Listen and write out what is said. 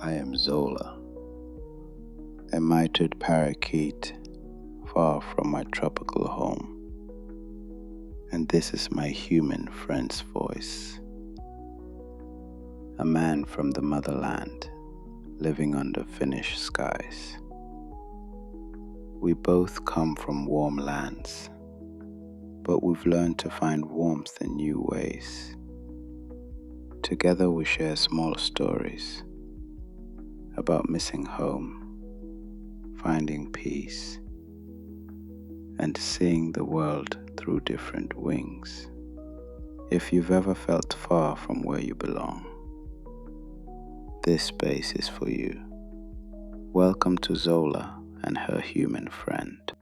I am Zola, a mitred parakeet far from my tropical home, and this is my human friend's voice, a man from the motherland living under Finnish skies. We both come from warm lands, but we've learned to find warmth in new ways. Together we share small stories about missing home, finding peace, and seeing the world through different wings. If you've ever felt far from where you belong, this space is for you. Welcome to Zola and Her Human Friend.